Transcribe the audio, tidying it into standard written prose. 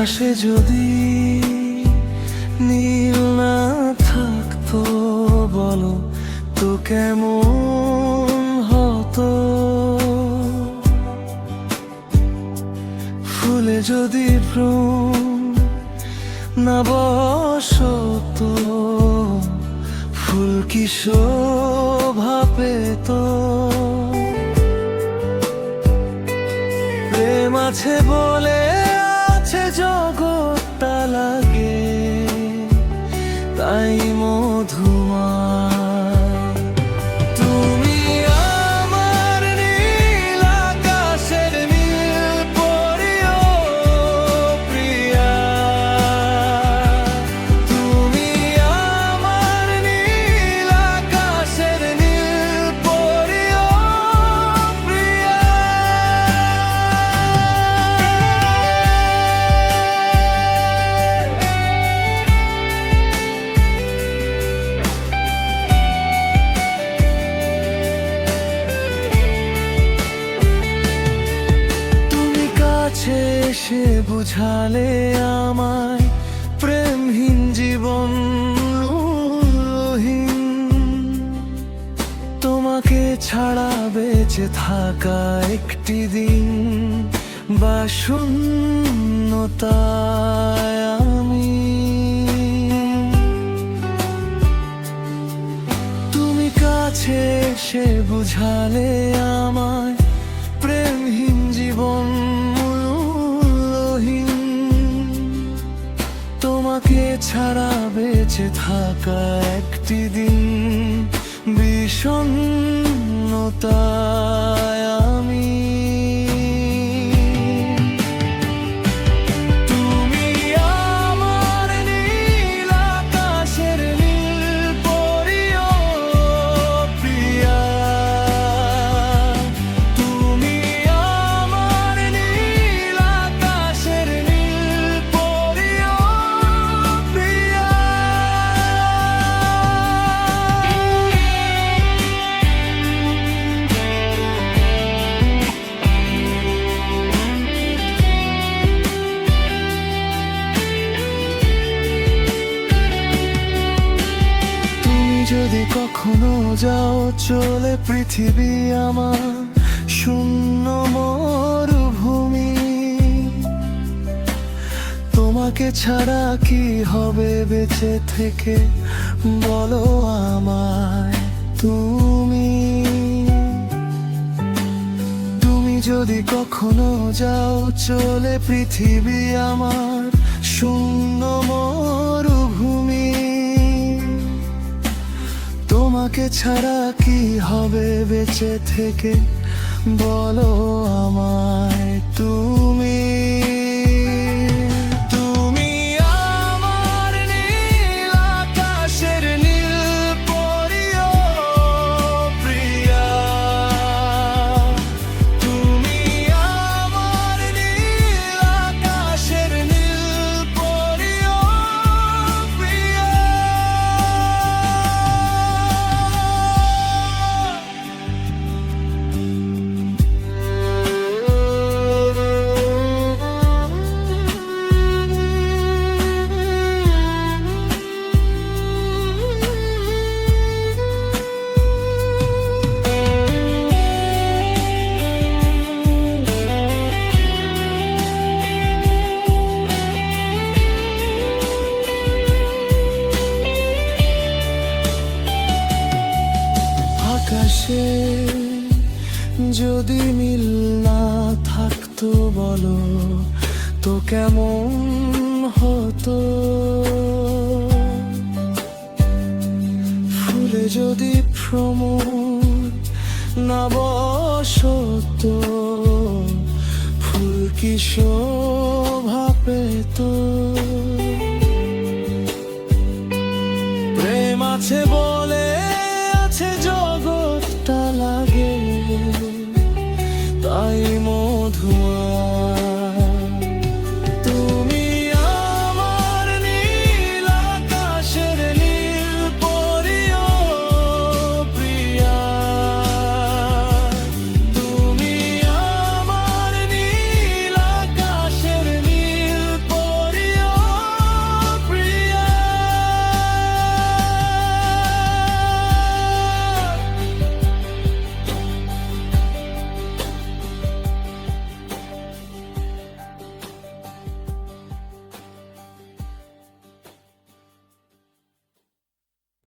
আকাশে যদি নীল না থাকতো বলো তো কেমন হতো? ফুলে যদি ভ্রম না বসতো ফুল কি শোভা পেত? প্রেম আছে বলে আছে জগৎটা লাগে তাই মধুময়। তুমি আমার নীল আকাশের নীল পরিও প্রিয়া, তুমি আমার নীল আকাশের নীল পরিও প্রিয়া। এসে বুঝালে আমায় প্রেমহীন জীবন মূল্যহীন। তোমাকে ছাড়া বেঁচে থাকা একটি দিন বা শূন্যতায় আমি। তুমি কাছে এসে বুঝালে আমায় প্রেমহীন জীবন তোমাকে ছাড়া বেঁচে থাকা একটি দিন বিষণ্ণতায় আমি। তুমি আমার নীল আকাশের নীল পরিও প্রিয়া, তুমি আমার নীল আকাশের নীল পরিও প্রিয়া। তুমি যদি কখনো যাও চলে পৃথিবী আমার শূন্য মরুভূমি, তোমাকে ছাড়া কি হবে বেঁচে থেকে বলো আমায় তুমি। তুমি যদি কখনো যাও চলে পৃথিবী আমার শূন্য মরুভূমি, তোমাকে ছাড়া কি হবে বেঁচে থেকে বলো আমায় তুমি। তুমি আমার নীল আকাশের নীল পরিও প্রিয়া, তুমি আমার নীল আকাশের নীল পরিও প্রিয়া। আকাশে যদি নীল না থাকতো বলো তো কেমন হতো? ফুলে যদি ভ্রমর না বসতো ফুল কি শোভা পেত? প্রেম আছে বল